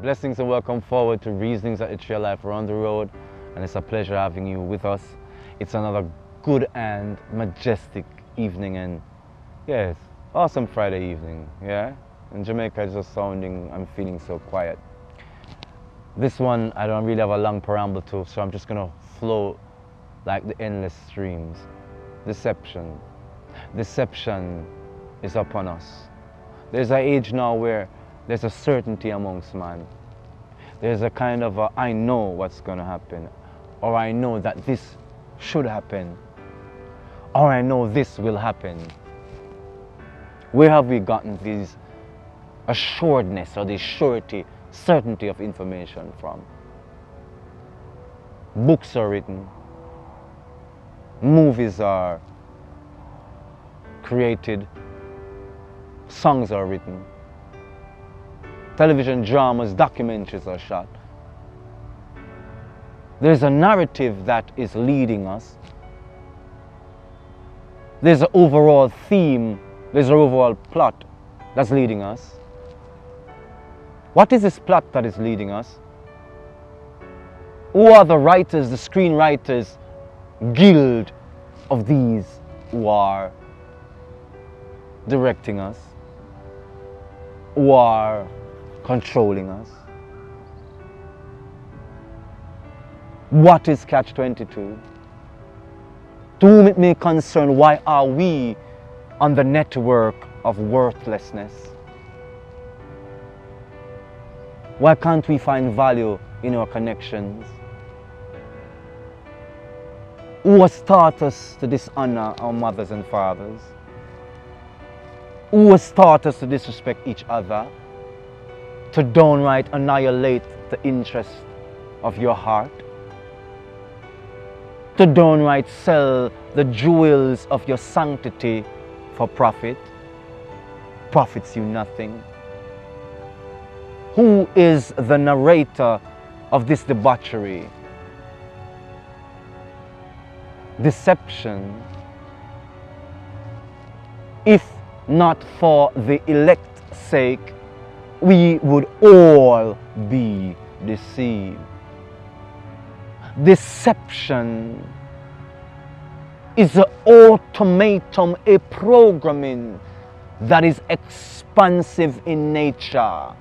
Blessings and welcome forward to Reasonings at the Trail Life Around the Road, and it's a pleasure having you with us. It's another good and majestic evening, and yes, awesome Friday evening, yeah? In Jamaica it's just sounding, I'm feeling so quiet. This one I don't really have a long preamble to, so I'm just gonna flow like the endless streams. Deception. Deception is upon us. There's an age now where there's a certainty amongst man. There's a kind of I know what's going to happen, or I know that this should happen, or I know this will happen. Where have we gotten this assuredness or this certainty of information from? Books are written, movies are created, songs are written, television dramas, documentaries are shot. There's a narrative that is leading us. There's an overall theme, there's an overall plot that's leading us. What is this plot that is leading us? Who are the writers, the screenwriters, guild of these who are directing us, who are controlling us? What is Catch-22? To whom it may concern, why are we on the network of worthlessness? Why can't we find value in our connections? Who has taught us to dishonor our mothers and fathers? Who has taught us to disrespect each other? To downright annihilate the interest of your heart? To downright sell the jewels of your sanctity for profit? Profits you nothing. Who is the narrator of this debauchery? Deception. If not for the elect's sake, we would all be deceived. Deception is an automatum, a programming that is expansive in nature.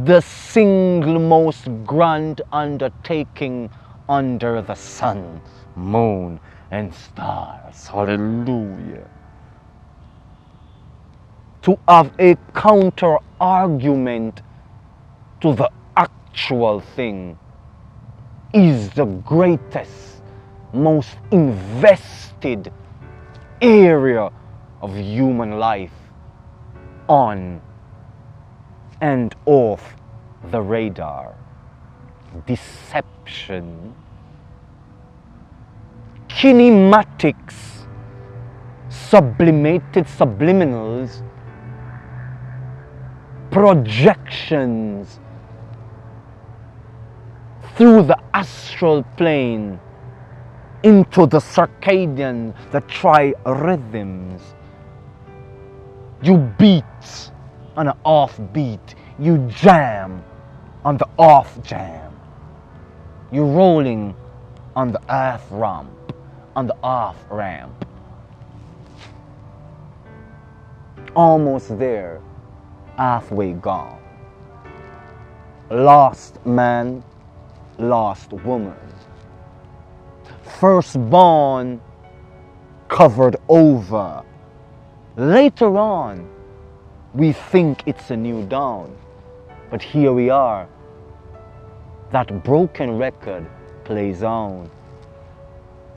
The single most grand undertaking under the sun, moon, and stars. Hallelujah. To have a counter argument to the actual thing is the greatest, most invested area of human life on and off the radar. Deception, kinematics, sublimated subliminals, projections through the astral plane into the circadian, the tri-rhythms. You beat on an off beat, you jam on the off jam. You're rolling on the off ramp, on the off ramp. Almost there, halfway gone. Lost man, lost woman. Firstborn covered over. Later on, we think it's a new dawn, but here we are. That broken record plays on.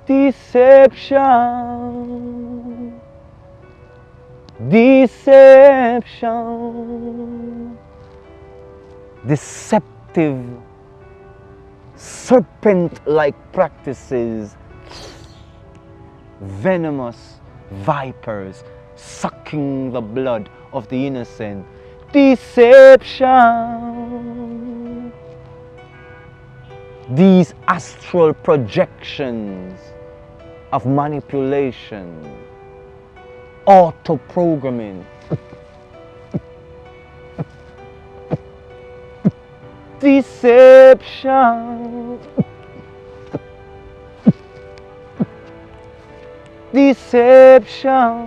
Deception, deception, deceptive, serpent-like practices, venomous vipers sucking the blood of the innocent. Deception. These astral projections of manipulation, auto-programming, Deception. Deception.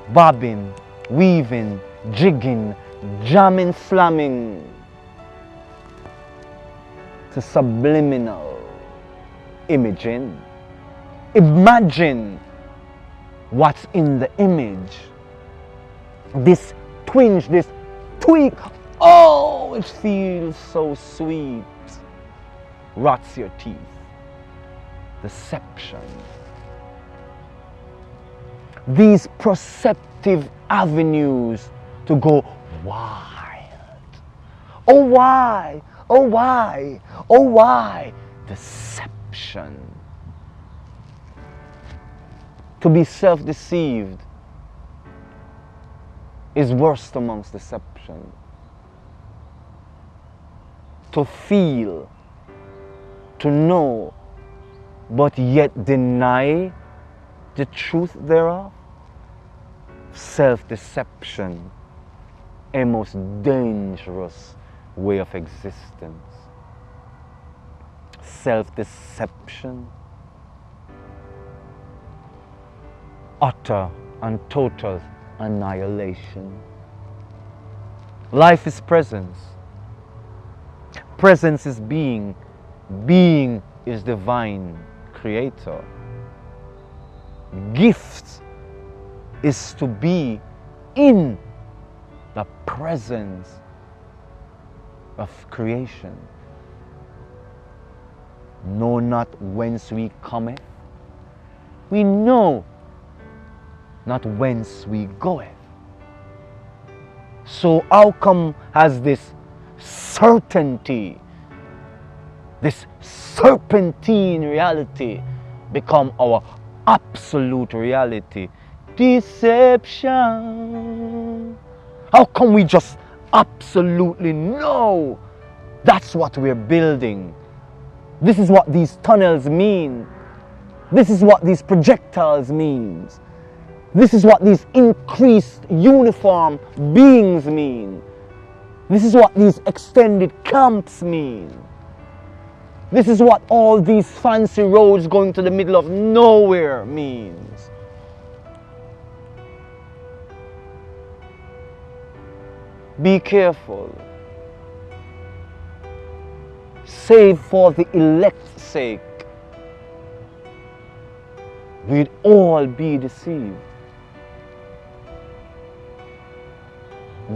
Bobbing, weaving, jigging, jamming, slamming to subliminal imaging. Imagine what's in the image. This twinge, this tweak, oh, it feels so sweet. Rots your teeth. Deception. These perceptive avenues to go wild. Oh why? Oh why? Oh why? Deception. To be self-deceived is worst amongst deception. To feel, to know, but yet deny the truth thereof. Self-deception, a most dangerous way of existence. Self-deception, utter and total annihilation. Life is presence. Presence is being. Being is divine creator. Gift is to be in the presence of creation. Know not whence we cometh. We know not whence we goeth. So how come has this certainty, this serpentine reality become our absolute reality? Deception. How come we just absolutely know that's what we're building? This is what these tunnels mean. This is what these projectiles means. This is what these increased uniform beings mean. This is what these extended camps mean. This is what all these fancy roads going to the middle of nowhere means. Be careful. Save for the elect's sake. We'd all be deceived.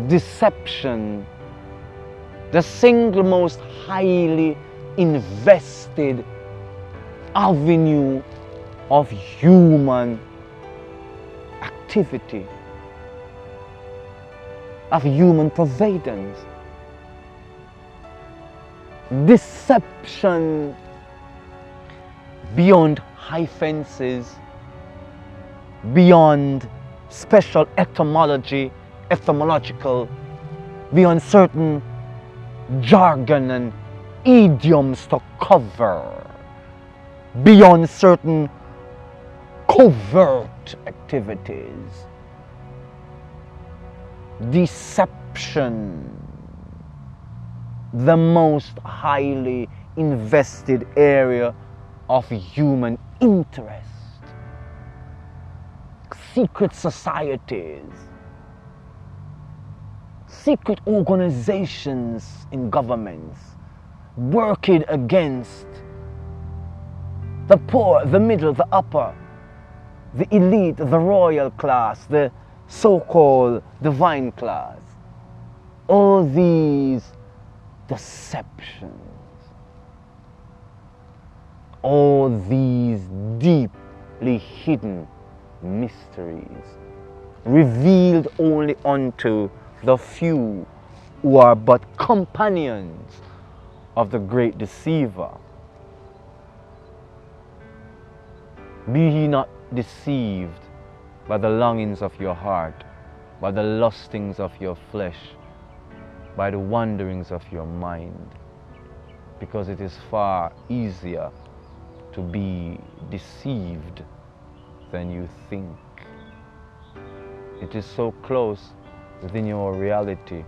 Deception, the single most highly invested avenue of human activity, of human providence. Deception beyond high fences, beyond special etymological, beyond certain jargon and idioms to cover, beyond certain covert activities. Deception, the most highly invested area of human interest. Secret societies, secret organizations in governments working against the poor, the middle, the upper, the elite, the royal class, the so-called divine class. All these deceptions, all these deeply hidden mysteries revealed only unto the few who are but companions of the great deceiver. Be ye not deceived by the longings of your heart, by the lustings of your flesh, by the wanderings of your mind, because it is far easier to be deceived than you think. It is so close within your reality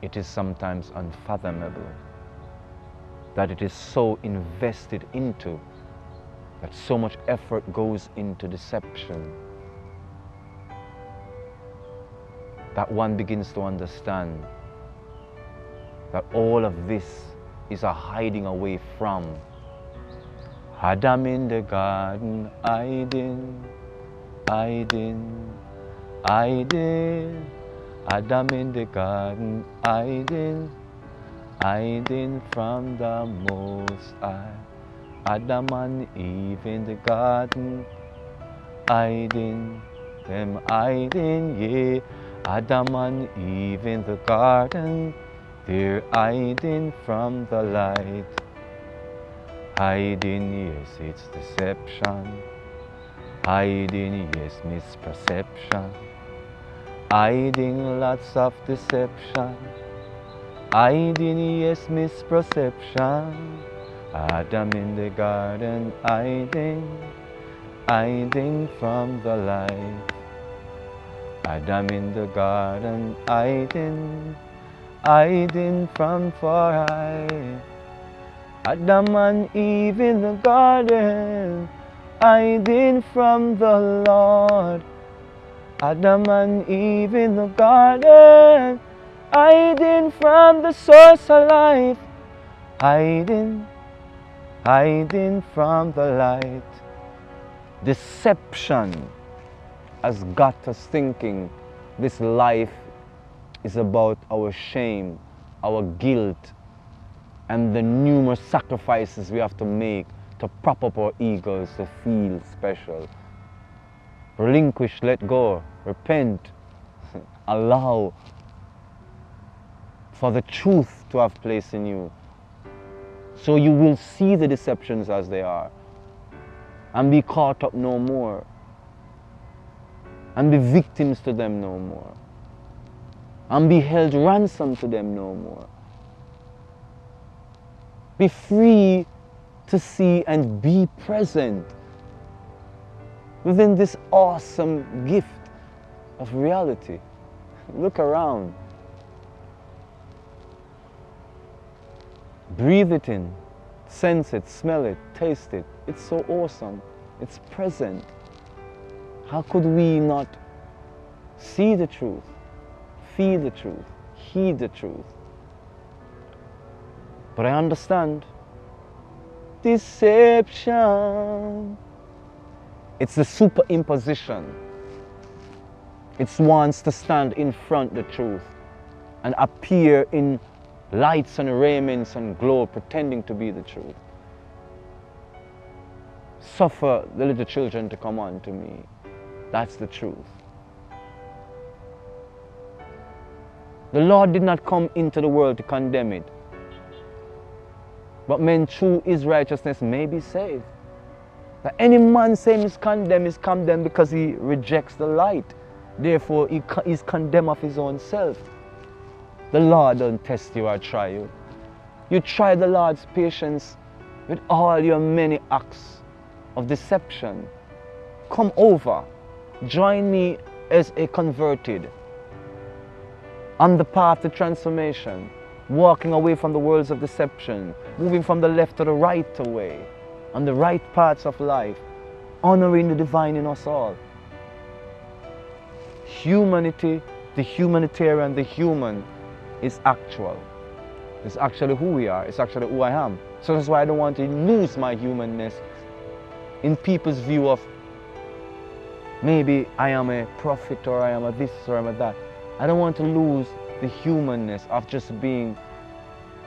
it is sometimes unfathomable, that it is so invested into, that so much effort goes into deception, that one begins to understand that all of this is a hiding away from Adam in the garden, hiding, hiding, hiding. Adam in the garden, hiding, hiding from the Most High. Adam and Eve in the garden, hiding, them hiding, yeah. Adam and Eve in the garden, they're hiding from the light. Hiding, yes, it's deception. Hiding, yes, misperception. Hiding, lots of deception. Hiding, yes, misperception. Adam in the garden, hiding, hiding from the light. Adam in the garden, hiding, hiding from far high. Adam and Eve in the garden, hiding from the Lord. Adam and Eve in the garden, hiding from the source of life. Hiding, hiding from the light. Deception has got us thinking this life is about our shame, our guilt, and the numerous sacrifices we have to make to prop up our egos to feel special. Relinquish, let go, repent, allow for the truth to have place in you. So you will see the deceptions as they are and be caught up no more and be victims to them no more and be held ransom to them no more. Be free to see and be present within this awesome gift of reality. Look around. Breathe it in, sense it, smell it, taste it. It's so awesome. It's present. How could we not see the truth, feel the truth, heed the truth? But I understand. Deception. It's the superimposition. It wants to stand in front of the truth and appear in lights and raiments and glow, pretending to be the truth. Suffer the little children to come unto me. That's the truth. The Lord did not come into the world to condemn it, but men through his righteousness may be saved. That any man saying is condemned because he rejects the light. Therefore, he is condemned of his own self. The Lord don't test you or try you. You try the Lord's patience with all your many acts of deception. Come over. Join me as a converted on the path to transformation, walking away from the worlds of deception, moving from the left to the right away, on the right paths of life, honoring the divine in us all. Humanity, the humanitarian, the human is actual. It's actually who we are. It's actually who I am. So that's why I don't want to lose my humanness in people's view of maybe I am a prophet or I am a this or I am a that. I don't want to lose the humanness of just being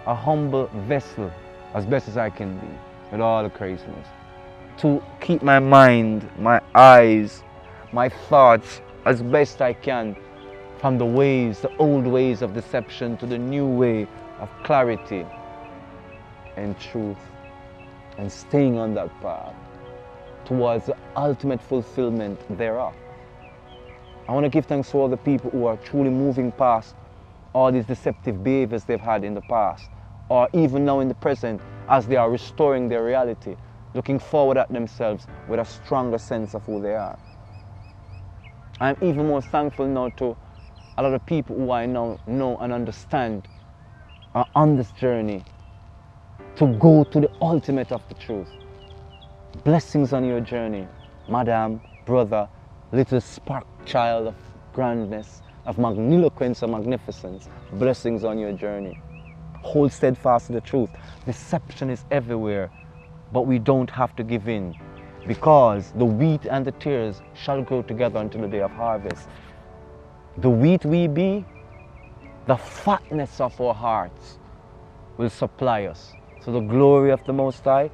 a humble vessel as best as I can be with all the craziness. To keep my mind, my eyes, my thoughts as best I can from the ways, the old ways of deception to the new way of clarity and truth, and staying on that path towards the ultimate fulfillment thereof. I want to give thanks to all the people who are truly moving past all these deceptive behaviors they've had in the past, or even now in the present, as they are restoring their reality, looking forward at themselves with a stronger sense of who they are. I'm even more thankful now to A lot of people who I know and understand are on this journey to go to the ultimate of the truth. Blessings on your journey, madam, brother, little spark child of grandness, of magniloquence and magnificence. Blessings on your journey. Hold steadfast to the truth. Deception is everywhere, but we don't have to give in, because the wheat and the tares shall grow together until the day of harvest. The wheat we be, the fatness of our hearts will supply us. So the glory of the Most High,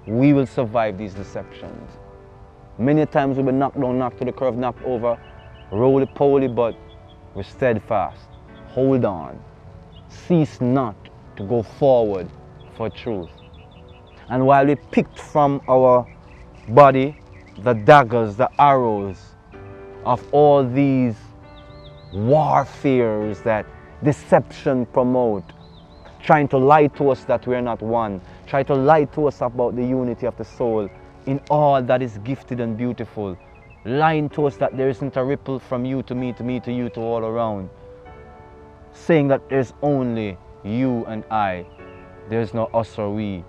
we will survive these deceptions. Many times we've been knocked down, knocked to the curve, knocked over, roly-poly, but we're steadfast. Hold on. Cease not to go forward for truth. And while we picked from our body the daggers, the arrows of all these warfares that deception promote, trying to lie to us that we are not one, try to lie to us about the unity of the soul in all that is gifted and beautiful, lying to us that there isn't a ripple from you to me, to me to you, to all around, saying that there's only you and I, there's no us or we,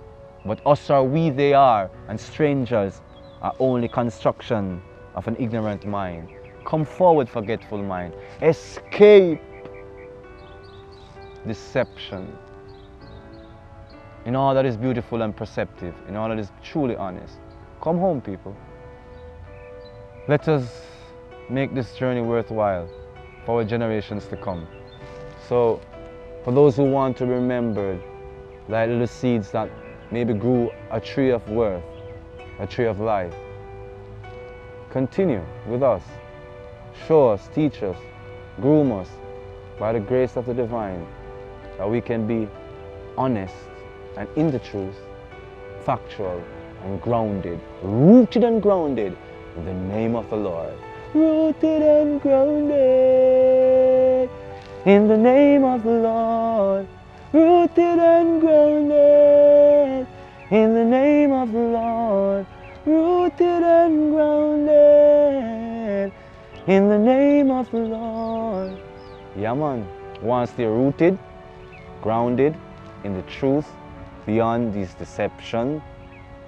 but us or we they are, and strangers are only construction of an ignorant mind. Come forward, forgetful mind. Escape deception in all that is beautiful and perceptive, in all that is truly honest. Come home, people. Let us make this journey worthwhile for our generations to come. So, for those who want to remember, like little seeds that maybe grew a tree of worth, a tree of life, continue with us. Show us, teach us, groom us by the grace of the divine, that we can be honest and in the truth, factual and grounded, rooted and grounded in the name of the Lord. Rooted and grounded in the name of the Lord. Rooted and grounded in the name of the Lord. Rooted and grounded in the name of the Lord. Yeah, man. Want to stay rooted, grounded in the truth, beyond this deception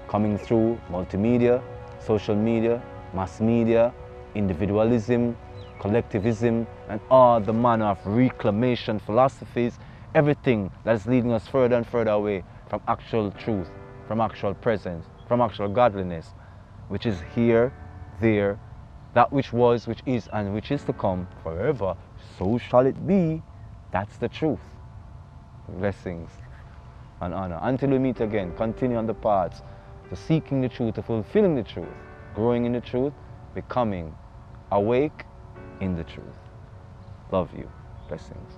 coming through multimedia, social media, mass media, individualism, collectivism, and all the manner of reclamation philosophies, everything that is leading us further and further away from actual truth, from actual presence, from actual godliness, which is here, there, that which was, which is, and which is to come forever, so shall it be. That's the truth. Blessings and honor. Until we meet again, continue on the paths to seeking the truth, to fulfilling the truth, growing in the truth, becoming awake in the truth. Love you. Blessings.